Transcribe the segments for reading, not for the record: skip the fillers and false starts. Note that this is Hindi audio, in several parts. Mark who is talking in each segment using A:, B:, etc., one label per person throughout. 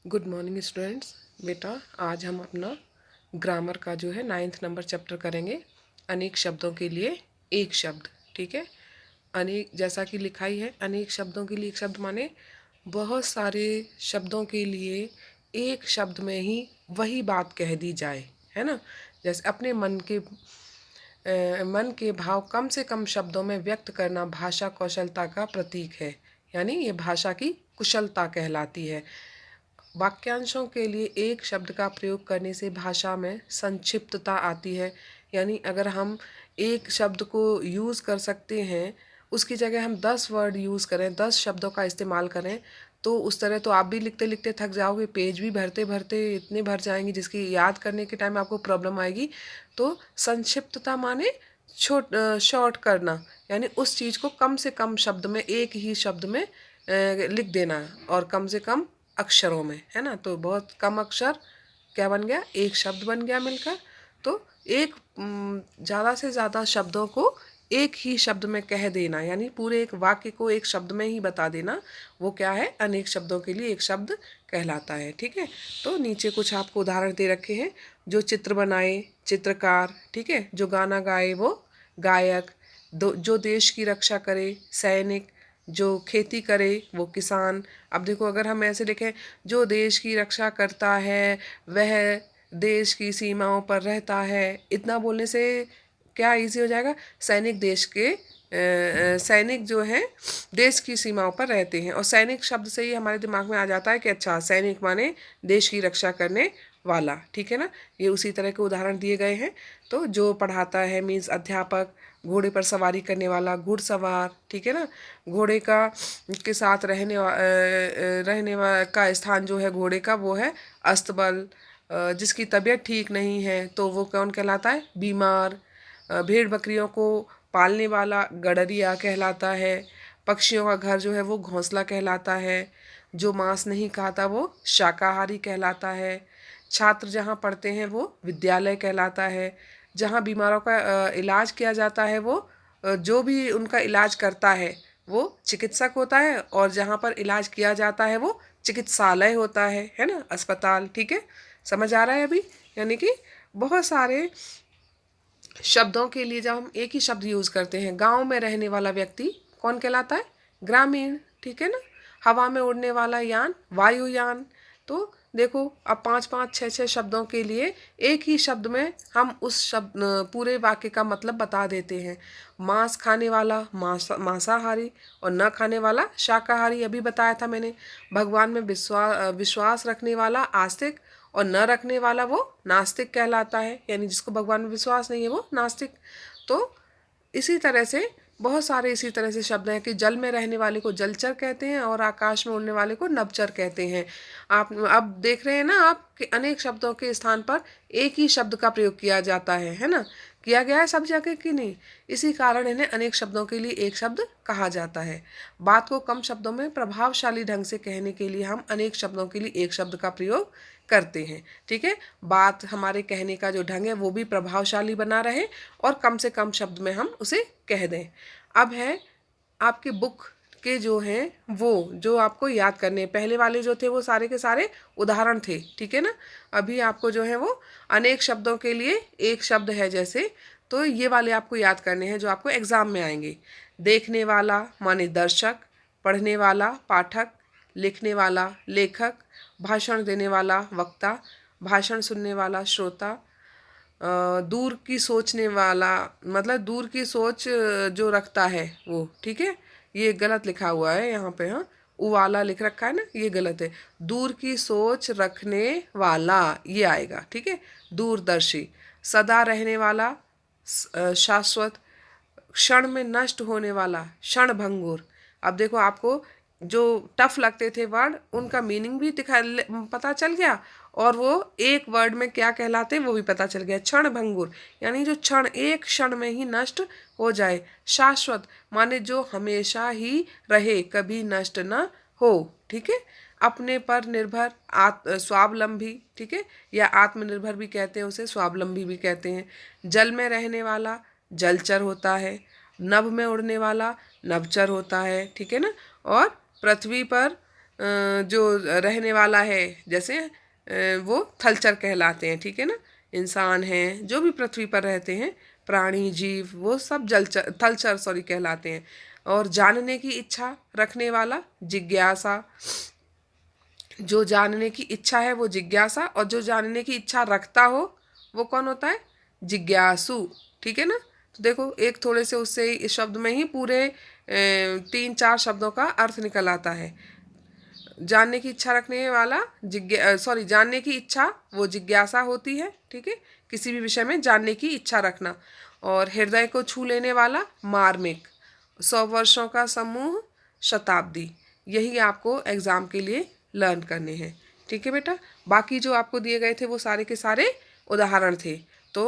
A: Good morning students. बेटा, आज हम अपना ग्रामर का जो है 9th नंबर चैप्टर करेंगे। अनेक शब्दों के लिए एक शब्द। ठीक है। अनेक जैसा कि लिखा ही है, अनेक शब्दों के लिए एक शब्द माने बहुत सारे शब्दों के लिए एक शब्द में ही वही बात कह दी जाए, है ना। जैसे अपने मन के भाव कम से कम शब्दों में व्यक्त करना भाषा कौशलता का प्रतीक है। यानी ये भाषा की कुशलता कहलाती है। वाक्यांशों के लिए एक शब्द का प्रयोग करने से भाषा में संक्षिप्तता आती है। यानी अगर हम एक शब्द को यूज़ कर सकते हैं, उसकी जगह हम 10 वर्ड यूज़ करें, 10 शब्दों का इस्तेमाल करें, तो उस तरह तो आप भी लिखते लिखते थक जाओगे, पेज भी भरते भरते इतने भर जाएंगे जिसकी याद करने के टाइम आपको प्रॉब्लम आएगी। तो संक्षिप्तता माने शॉर्ट करना, यानी उस चीज़ को कम से कम शब्द में, एक ही शब्द में लिख देना, और कम से कम अक्षरों में, है ना। तो बहुत कम अक्षर क्या बन गया, एक शब्द बन गया मिलकर। तो एक ज़्यादा से ज़्यादा शब्दों को एक ही शब्द में कह देना, यानी पूरे एक वाक्य को एक शब्द में ही बता देना, वो क्या है, अनेक शब्दों के लिए एक शब्द कहलाता है। ठीक है। तो नीचे कुछ आपको उदाहरण दे रखे हैं। जो चित्र बनाए, चित्रकार। ठीक है। जो गाना गाए, वो गायक। जो देश की रक्षा करे, सैनिक। जो खेती करे, वो किसान। अब देखो, अगर हम ऐसे लिखें, जो देश की रक्षा करता है वह देश की सीमाओं पर रहता है, इतना बोलने से क्या इजी हो जाएगा। सैनिक देश के सैनिक जो है देश की सीमाओं पर रहते हैं, और सैनिक शब्द से ही हमारे दिमाग में आ जाता है कि अच्छा, सैनिक माने देश की रक्षा करने वाला। ठीक है ना। ये उसी तरह के उदाहरण दिए गए हैं। तो जो पढ़ाता है मीन्स अध्यापक। घोड़े पर सवारी करने वाला घुड़सवार। ठीक है ना। घोड़े का के साथ का स्थान जो है घोड़े का, वो है अस्तबल। जिसकी तबीयत ठीक नहीं है तो वो कौन कहलाता है, बीमार। भेड़ बकरियों को पालने वाला गड़रिया कहलाता है। पक्षियों का घर जो है वो घोंसला कहलाता है। जो मांस नहीं खाता वो शाकाहारी कहलाता है। छात्र जहाँ पढ़ते हैं वो विद्यालय कहलाता है। जहाँ बीमारों का इलाज किया जाता है, वो जो भी उनका इलाज करता है वो चिकित्सक होता है, और जहाँ पर इलाज किया जाता है वो चिकित्सालय होता है ना, अस्पताल। ठीक है। समझ आ रहा है अभी। यानी कि बहुत सारे शब्दों के लिए जब हम एक ही शब्द यूज़ करते हैं, गांव में रहने वाला व्यक्ति कौन कहलाता है, ग्रामीण। ठीक है ना। हवा में उड़ने वाला यान, वायुयान। तो देखो, अब 5 5 6 6 शब्दों के लिए एक ही शब्द में हम उस शब्द पूरे वाक्य का मतलब बता देते हैं। मांस खाने वाला मांसाहारी, और न खाने वाला शाकाहारी, अभी बताया था मैंने। भगवान में विश्वास रखने वाला आस्तिक, और न रखने वाला वो नास्तिक कहलाता है। यानी जिसको भगवान में विश्वास नहीं है वो नास्तिक। तो इसी तरह से बहुत सारे इसी तरह से शब्द हैं कि जल में रहने वाले को जलचर कहते हैं, और आकाश में उड़ने वाले को नभचर कहते हैं। आप अब देख रहे हैं ना आप कि अनेक शब्दों के स्थान पर एक ही शब्द का प्रयोग किया जाता है ना। किया गया है सब जगह कि नहीं। इसी कारण इन्हें अनेक शब्दों के लिए एक शब्द कहा जाता है। बात को कम शब्दों में प्रभावशाली ढंग से कहने के लिए हम अनेक शब्दों के लिए एक शब्द का प्रयोग करते हैं। ठीक है। बात हमारे कहने का जो ढंग है वो भी प्रभावशाली बना रहे, और कम से कम शब्द में हम उसे कह दें। अब है आपके बुक के जो हैं वो जो आपको याद करने हैं। पहले वाले जो थे वो सारे के सारे उदाहरण थे। ठीक है ना। अभी आपको जो है वो अनेक शब्दों के लिए एक शब्द है जैसे, तो ये वाले आपको याद करने हैं जो आपको एग्जाम में आएंगे। देखने वाला माने दर्शक, पढ़ने वाला पाठक, लिखने वाला लेखक, भाषण देने वाला वक्ता, भाषण सुनने वाला श्रोता, दूर की सोचने वाला मतलब दूर की सोच जो रखता है वो। ठीक है। ये गलत लिखा हुआ है यहाँ पे, हाँ, उ वाला लिख रखा है ना, ये गलत है। दूर की सोच रखने वाला ये आएगा। ठीक है। दूरदर्शी। सदा रहने वाला, शाश्वत। क्षण में नष्ट होने वाला, क्षणभंगुर। अब देखो, आपको जो टफ लगते थे वर्ड, उनका मीनिंग भी पता चल गया, और वो एक वर्ड में क्या कहलाते वो भी पता चल गया। क्षणभंगुर यानी जो क्षण, एक क्षण में ही नष्ट हो जाए। शाश्वत माने जो हमेशा ही रहे, कभी नष्ट न हो। ठीक है। अपने पर निर्भर, स्वावलंबी। ठीक है। या आत्मनिर्भर भी कहते हैं उसे, स्वावलंबी भी कहते हैं। जल में रहने वाला जलचर होता है। नभ में उड़ने वाला नभचर होता है। ठीक है ना। और पृथ्वी पर जो रहने वाला है, जैसे वो थलचर कहलाते हैं, ठीक है ना। इंसान हैं जो भी पृथ्वी पर रहते हैं, प्राणी जीव, वो सब जलचर थलचर कहलाते हैं। और जानने की इच्छा रखने वाला जिज्ञासा, जो जानने की इच्छा है वो जिज्ञासा, और जो जानने की इच्छा रखता हो वो कौन होता है, जिज्ञासु, ठीक है ना। तो देखो एक थोड़े से उससे इस शब्द में ही पूरे 3-4 शब्दों का अर्थ निकल आता है। जानने की इच्छा रखने वाला जानने की इच्छा वो जिज्ञासा होती है, ठीक है, किसी भी विषय में जानने की इच्छा रखना। और हृदय को छू लेने वाला मार्मिक, 100 वर्षों का समूह, शताब्दी। यही आपको एग्ज़ाम के लिए लर्न करने हैं, ठीक है बेटा। बाकी जो आपको दिए गए थे वो सारे के सारे उदाहरण थे। तो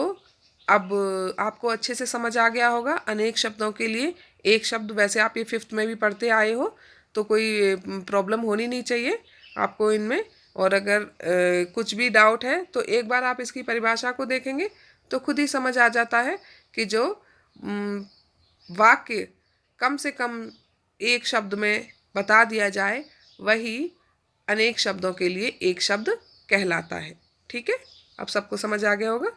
A: अब आपको अच्छे से समझ आ गया होगा। अनेक शब्दों के लिए एक शब्द, वैसे आप ये 5th में भी पढ़ते आए हो, तो कोई प्रॉब्लम होनी नहीं चाहिए आपको इनमें। और अगर कुछ भी डाउट है तो एक बार आप इसकी परिभाषा को देखेंगे तो खुद ही समझ आ जाता है कि जो वाक्य कम से कम एक शब्द में बता दिया जाए वही अनेक शब्दों के लिए एक शब्द कहलाता है, ठीक है। अब सबको समझ आ गया होगा।